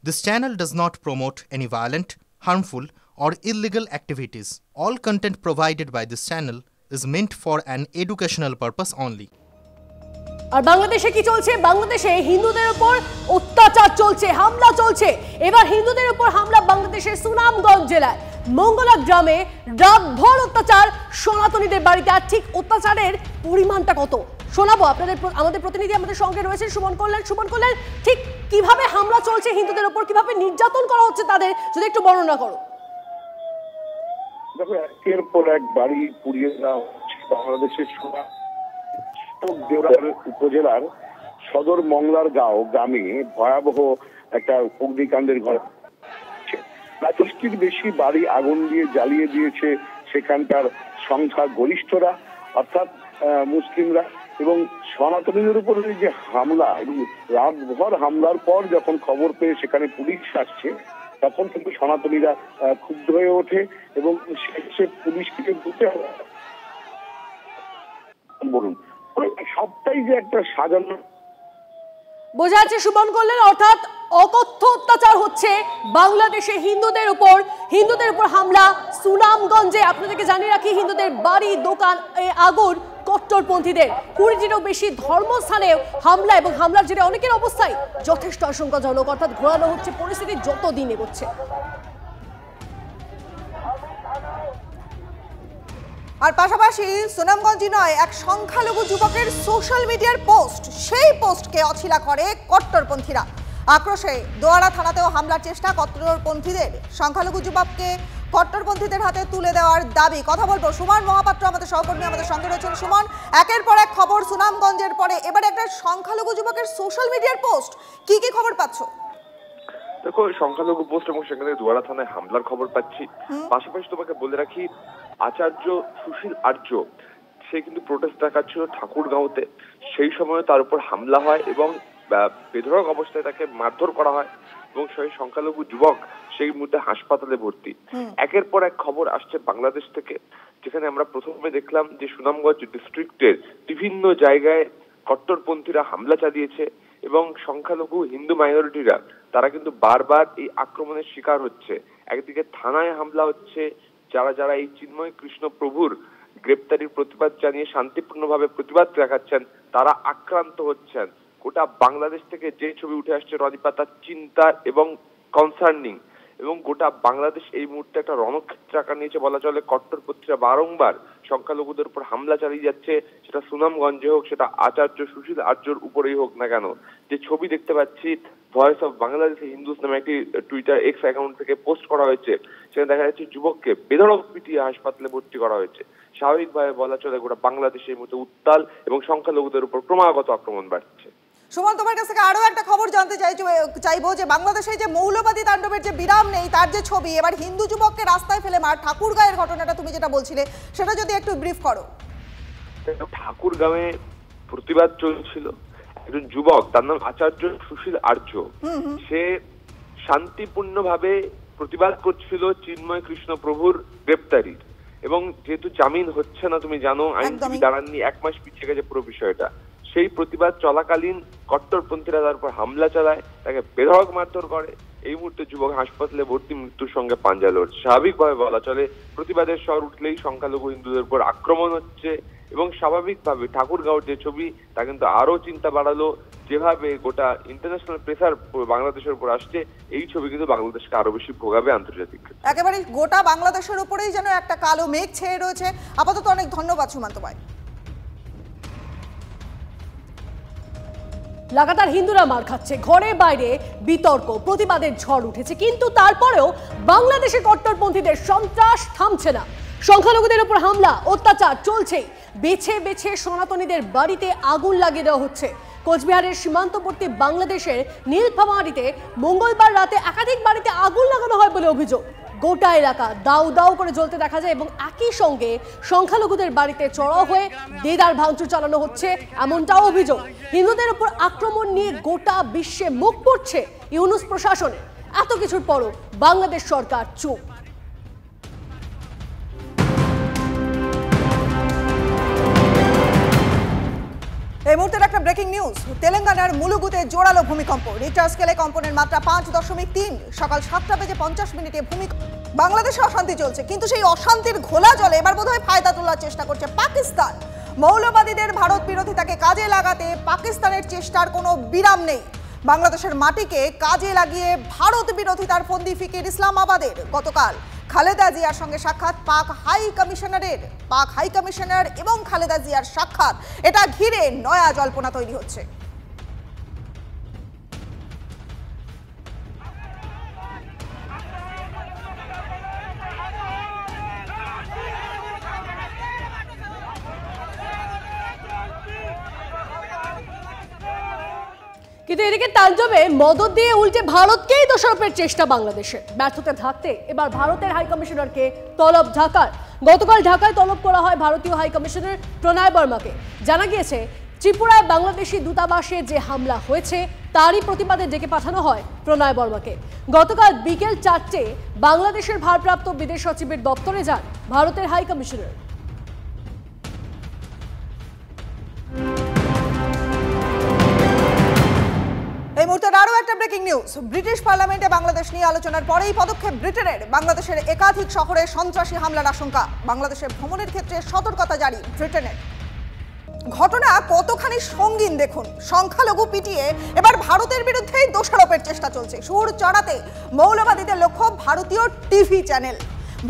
This channel does not promote any violent, harmful, or illegal activities. All content provided by this channel is meant for an educational purpose only. আর বাংলাদেশে কি চলছে? বাংলাদেশে হিন্দুদের উপর অত্যাচার চলছে, হামলা চলছে। এবার হিন্দুদের উপর হামলা বাংলাদেশের সুনামগঞ্জ জেলায় মঙ্গলা গ্রামে রাতভর অত্যাচার সনাতনীদের বাড়িতে। আর ঠিক অত্যাচারের পরিমাণটা কত শোনাবো আপনাদের। আমাদের প্রতিনিধি আমাদের সঙ্গে রয়েছেন সুমন কল্যাণ। ঠিক কিভাবে হামলা চলছে হিন্দুদের উপর, কিভাবে নির্যাতন করা হচ্ছে তাদের, যদি একটু বর্ণনা করো। দেখো, একের পর এক বাড়ি পুড়িয়ে দেওয়া হচ্ছে বাংলাদেশের উপজেলার সদর মংলার গ্রামে ভয়াবহ একটা অগ্নিকাণ্ডের ঘটনা। প্রায় 30টির বেশি বাড়ি আগুন দিয়ে জ্বালিয়ে দিয়েছে সেখানকার সংখ্যা গরিষ্ঠরা, অর্থাৎ মুসলিমরা। এবং সনাতনীদের উপরে যে হামলা, এবং রাতভর হামলার পর যখন খবর পেয়ে সেখানে পুলিশ আসছে, তখন কিন্তু সনাতনীরা ক্ষুব্ধ হয়ে ওঠে এবং শেষে পুলিশকে বলতে হবে বলুন সবটাই যে একটা সাজানো বোঝা যাচ্ছে সুমন কল্যাণ। অর্থাৎ অকথ্য অত্যাচার হচ্ছে বাংলাদেশে হিন্দুদের উপর হামলা সুনামগঞ্জে। আপনাদেরকে জানিয়ে রাখি, হিন্দুদের বাড়ি দোকান আগুন কট্টরপন্থীদের। 20টিরও বেশি ধর্মস্থানে হামলা, এবং হামলার জেরে অনেকের অবস্থায় যথেষ্ট আশঙ্কাজনক। অর্থাৎ ঘোরানো হচ্ছে পরিস্থিতি যত দিন এগোচ্ছে। আর পাশাপাশি সুনামগঞ্জই নয়, এক সংখ্যালঘু যুবকের সোশ্যাল মিডিয়ার পোস্ট, সেই পোস্টকে অছিলা করে কট্টরপন্থীরা। আক্রোশে দোয়ারা থানাতেও হামলার চেষ্টা কট্টরপন্থীদের। সংখ্যালঘু যুবককে কট্টরপন্থীদের হাতে তুলে দেওয়ার দাবি। কথা বলবো সুমন মহাপাত্র, আমাদের সহকর্মী আমাদের সঙ্গে রয়েছেন। সুমন, একের পর এক খবর সুনামগঞ্জের পরে এবার একটা সংখ্যালঘু যুবকের সোশ্যাল মিডিয়ার পোস্ট, কি কি খবর পাচ্ছ? দেখো, সংখ্যালঘু পোস্ট এবং সেখানে দোয়ারা থানায় হামলার খবর পাচ্ছি। পাশাপাশি তোমাকে বলে রাখি, আচার্য সুশীল আর্য সে কিন্তু প্রোটেস্ট দেখাচ্ছিল ঠাকুরগাঁওতে। সেই সময় তার উপর হামলা হয় এবং বেধড়ক অবস্থায় তাকে মারধর করা হয় এবং সেই সংখ্যালঘু যুবক সেই মুহূর্তে হাসপাতালে ভর্তি। একের পর এক খবর আসছে বাংলাদেশ থেকে, যেখানে আমরা প্রথমে দেখলাম যে সুনামগঞ্জ ডিস্ট্রিক্টের বিভিন্ন জায়গায় কট্টরপন্থীরা হামলা চালিয়েছে এবং সংখ্যালঘু হিন্দু মাইনরিটিরা তারা কিন্তু বারবার এই আক্রমণের শিকার হচ্ছে। একদিকে থানায় হামলা হচ্ছে, যারা এই চিন্ময় কৃষ্ণ প্রভুর গ্রেপ্তারির প্রতিবাদ জানিয়ে শান্তিপূর্ণভাবে প্রতিবাদ দেখাচ্ছেন তারা আক্রান্ত হচ্ছেন। গোটা বাংলাদেশ থেকে যে ছবি উঠে আসছে রনিপা, তার চিন্তা এবং কনসার্নিং, এবং গোটা বাংলাদেশ এই মুহূর্তে একটা রণক্ষেত্র আকার নিয়েছে বলা চলে। কট্টরপন্থীরা বারংবার সংখ্যালঘুদের উপর হামলা চালিয়ে যাচ্ছে, সেটা সুনামগঞ্জে হোক, সেটা আচার্য সুশীল আর্যর উপরেই হোক না কেন। যে ছবি দেখতে পাচ্ছি ভয়েস অফ বাংলাদেশ হিন্দুস নামে একটি টুইটার এক্স অ্যাকাউন্ট থেকে পোস্ট করা হয়েছে, সেখানে দেখা যাচ্ছে যুবককে বেধড়ক পিটিয়ে হাসপাতালে ভর্তি করা হয়েছে। স্বাভাবিকভাবে বলা চলে গোটা বাংলাদেশ এই মুহূর্তে উত্তাল এবং সংখ্যালঘুদের উপর ক্রমাগত আক্রমণ বাড়ছে। সুমন, তোমার কাছ থেকে আরো একটা খবর জানতে চাইবো যে বাংলাদেশে যে মৌলবাদী তাণ্ডবের যে বিরাম নেই, তার যে ছবি, এবার হিন্দু যুবককে রাস্তায় ফেলে মার ঠাকুরগাঁয়ের ঘটনাটা তুমি যেটা বলছিলে সেটা যদি একটু ব্রিফ করো। ঠাকুরগাঁয়ে প্রতিবাদ চলছিল, একজন যুবক, তার নাম আচার্য সুশীল আর্য, সে শান্তিপূর্ণভাবে প্রতিবাদ করছিল চিন্ময় কৃষ্ণ প্রভুর গ্রেপ্তারির। এবং যেহেতু জামিন হচ্ছে না, তুমি জানো আইনজীবী দাঁড়াননি, 1 মাস পিছিয়ে গেছে পুরো বিষয়টা। সেই প্রতিবাদ চলাকালীন কট্টরপন্থীরা তার উপর হামলা চালায়, তাকে বেধড়ক মারধর করে। এই মুহূর্তে যুবক হাসপাতালে ভর্তি, মৃত্যুর সঙ্গে পাঞ্জা লড়ছে। স্বাভাবিকভাবে বলা চলে প্রতিবাদের স্বর উঠলেই সংখ্যালঘু হিন্দুদের উপর আক্রমণ হচ্ছে এবং স্বাভাবিকভাবে ঠাকুরগাঁওর যে ছবি তা কিন্তু আরো চিন্তা বাড়ালো। যেভাবে গোটা ইন্টারন্যাশনাল প্রেসার বাংলাদেশের উপর আসছে, এই ছবি কিন্তু বাংলাদেশকে আরো বেশি ভোগাবে আন্তর্জাতিক। একেবারে গোটা বাংলাদেশের উপরেই যেন একটা কালো মেঘ ছেয়ে রয়েছে। আপাতত অনেক ধন্যবাদ সুমন্ত ভাই। লাগাতার হিন্দুরা মার খাচ্ছে, ঘরে বাইরে বিতর্ক, প্রতিবাদের ঝড় উঠেছে, কিন্তু তারপরেও বাংলাদেশে কট্টরপন্থীদের সন্ত্রাস থামছে না। সংখ্যালঘুদের উপর হামলা অত্যাচার চলছেই। বেছে বেছে সনাতনীদের বাড়িতে আগুন লাগিয়ে দেওয়া হচ্ছে। কোচবিহারের সীমান্তবর্তী বাংলাদেশের নীলফামারীতে মঙ্গলবার রাতে একাধিক বাড়িতে আগুন লাগানো হয় বলে অভিযোগ। গোটা এলাকা দাউ দাউ করে জ্বলতে দেখা যায় এবং একই সঙ্গে সংখ্যালঘুদের বাড়িতে চড়াও হয়ে দেদার ভাঙচুর চালানো হচ্ছে, এমনটাও অভিযোগ। হিন্দুদের উপর আক্রমণ নিয়ে গোটা বিশ্বে মুখ পড়ছে ইউনূস প্রশাসনের। এত কিছুর পরও বাংলাদেশ সরকার চুপ। এই মুহূর্তে একটা ব্রেকিং ব্রেকিং নিউজ। তেলেঙ্গানার মুলুগুতে জোরালো ভূমিকম্প, রিক্টার স্কেলে কম্পনের মাত্রা 5.3। সকাল 7:50 ভূমিকম্প। বাংলাদেশে অশান্তি চলছে, কিন্তু সেই অশান্তির ঘোলা জলে এবার বোধহয় ফায়দা তোলার চেষ্টা করছে পাকিস্তান। মৌলবাদীদের ভারত বিরোধিতাকে কাজে লাগাতে পাকিস্তানের চেষ্টার কোনো বিরাম নেই। বাংলাদেশের মাটিকে কাজে লাগিয়ে ভারত বিরোধিতার ফন্দি ফিকির ইসলামাবাদের। গতকাল খালেদা জিয়ার সঙ্গে সাক্ষাৎ পাক হাই কমিশনার এবং খালেদা জিয়ার সাক্ষাৎ, এটা ঘিরে নয়া জল্পনা তৈরি হচ্ছে। কিন্তু এদিকে তাঞ্জবে মদত দিয়ে উল্টে ভারতকেই দোষারোপের চেষ্টা বাংলাদেশের। ব্যর্থতা ঢাকতে এবার ভারতের হাই কমিশনারকে তলব ঢাকার। গতকাল ঢাকায় তলব করা হয় ভারতীয় হাই কমিশনার প্রণয় বর্মাকে। জানা গিয়েছে, ত্রিপুরায় বাংলাদেশি দূতাবাসে যে হামলা হয়েছে তারই প্রতিবাদে ডেকে পাঠানো হয় প্রণয় বর্মাকে। গতকাল বিকেল 4টে বাংলাদেশের ভারপ্রাপ্ত বিদেশ সচিবের দপ্তরে যান ভারতের হাই কমিশনার। এই মুহূর্তে আরও একটা ব্রেকিং নিউজ। ব্রিটিশ পার্লামেন্টে বাংলাদেশ নিয়ে আলোচনার পরেই পদক্ষেপ ব্রিটেনের। বাংলাদেশের একাধিক শহরে সন্ত্রাসী হামলার আশঙ্কা। বাংলাদেশে ভ্রমণের ক্ষেত্রে সতর্কতা জারি ব্রিটেনের। ঘটনা কতখানি সঙ্গীন দেখুন। সংখ্যালঘু পিটিয়ে এবার ভারতের বিরুদ্ধেই দোষারোপের চেষ্টা চলছে। সুর চড়াতে মৌলবাদীদের লক্ষ্য ভারতীয় টিভি চ্যানেল।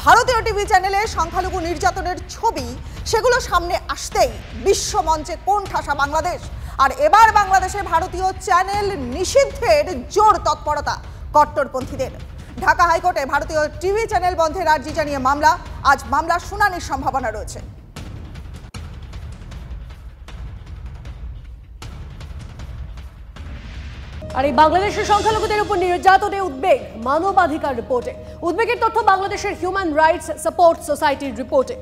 ভারতীয় টিভি চ্যানেলে সংখ্যালঘু নির্যাতনের ছবি, সেগুলো সামনে আসতেই বিশ্বমঞ্চে কোণঠাসা বাংলাদেশ। আর এবার বাংলাদেশে ভারতীয় চ্যানেল নিষিদ্ধের জোর তৎপরতা কট্টরপন্থীদের। ঢাকা হাইকোর্টে ভারতীয় টিভি চ্যানেল বন্ধের আর্জি জানিয়ে মামলা। আজ মামলার শুনানির সম্ভাবনা রয়েছে। আর এই বাংলাদেশের সংখ্যালঘুদের উপর নির্যাতনে উদ্বেগ মানবাধিকার রিপোর্টে। উদ্বেগের তথ্য বাংলাদেশের হিউম্যান রাইটস সাপোর্ট সোসাইটির রিপোর্টে।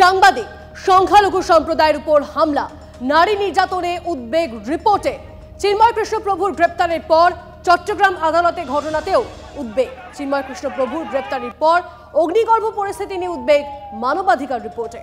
সাংবাদিক, সংখ্যালঘু সম্প্রদায়ের উপর হামলা, নারী নির্যাতনে উদ্বেগ রিপোর্টে। চিন্ময় কৃষ্ণ প্রভুর গ্রেপ্তারের পর চট্টগ্রাম আদালতে ঘটনাতেও উদ্বেগ। চিন্ময় কৃষ্ণ প্রভুর গ্রেপ্তারের পর অগ্নিগর্ভ পরিস্থিতি নিয়ে উদ্বেগ মানবাধিকার রিপোর্টে।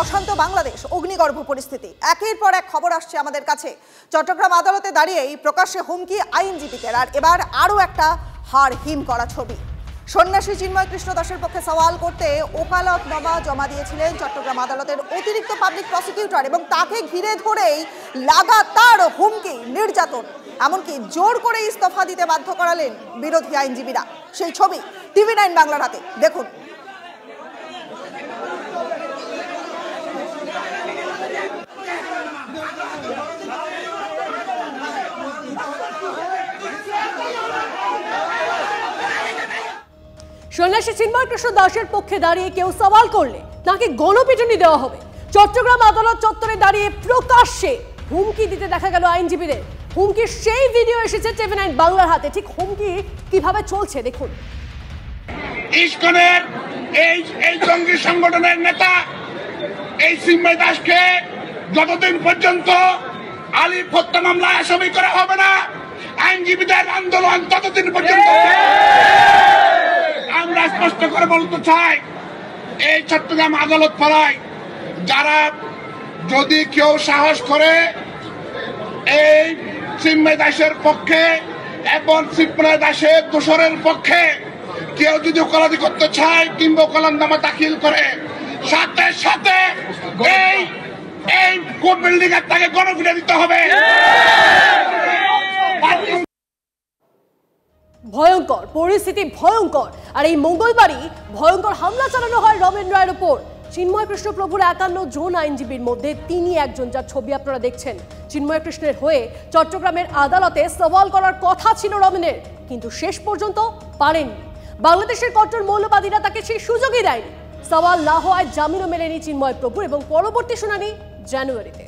অশান্ত বাংলাদেশ, অগ্নিগর্ভ পরিস্থিতি। একের পর এক খবর আসছে আমাদের কাছে। চট্টগ্রাম আদালতে দাঁড়িয়েই প্রকাশ্যে হুমকি আইনজীবীদের। আর এবার আরও একটা হাড় হিম করা ছবি। সন্ন্যাসী চিন্ময় কৃষ্ণ দাসের পক্ষে সওয়াল করতে ওকালতনামা জমা দিয়েছিলেন চট্টগ্রাম আদালতের অতিরিক্ত পাবলিক প্রসিকিউটর, এবং তাকে ঘিরে ধরেই লাগাতার হুমকি, নির্যাতন, এমনকি জোর করে ইস্তফা দিতে বাধ্য করালেন বিরোধী আইনজীবীরা। সেই ছবি TV9 বাংলার হাতে, দেখুন। সন্ন্যাসী চিন্ময় কৃষ্ণ দাসের পক্ষে দাঁড়িয়ে কেউ সওয়াল করলে তাকে গণপিটুনি দেওয়া হবে। চট্টগ্রাম আদালত চত্বরে দাঁড়িয়ে প্রকাশ্যে হুমকি দিতে দেখা গেল আইনজীবীদের। হুমকির সেই ভিডিও এসেছে TV9 বাংলার হাতে। ঠিক হুমকি কিভাবে চলছে দেখুন। ইসকনের এই জঙ্গি সংগঠনের নেতা এই চিন্ময় দাসকে যতদিন পর্যন্ত আলিফ হত্যা মামলায় আসামি করা হবে না, আইনজীবীদের আন্দোলন ততদিন পর্যন্ত। আমরা স্পষ্ট করে বলতে চাই, এই চট্টগ্রাম আদালত পাড়ায় যারা যদি কেউ সাহস করে এই চিন্ময় দাসের পক্ষে এবং চিন্ময় দাসের দোষরের পক্ষে কেউ যদি ওকালতি করতে চায় কিংবা ওকালতনামা দাখিল করে, সাথে সাথে এই কোর্ট বিল্ডিং এর তাকে গণপিটুনি দিতে হবে। ভয়ঙ্কর পরিস্থিতি, ভয়ঙ্কর। আর এই মঙ্গলবারই ভয়ঙ্কর হামলা চালানো হয় রমেন রায়ের উপর। চিন্ময় কৃষ্ণ প্রভুর 51 জন আইনজীবীর মধ্যে তিনি একজন, যার ছবি আপনারা দেখছেন। চিন্ময় কৃষ্ণের হয়ে চট্টগ্রামের আদালতে সওয়াল করার কথা ছিল রমেনের, কিন্তু শেষ পর্যন্ত পারেননি। বাংলাদেশের কট্টর মৌলবাদীরা তাকে সেই সুযোগই দেয়নি। সওয়াল না হওয়ায় জামিনও মেলেনি চিন্ময় প্রভুর, এবং পরবর্তী শুনানি জানুয়ারিতে।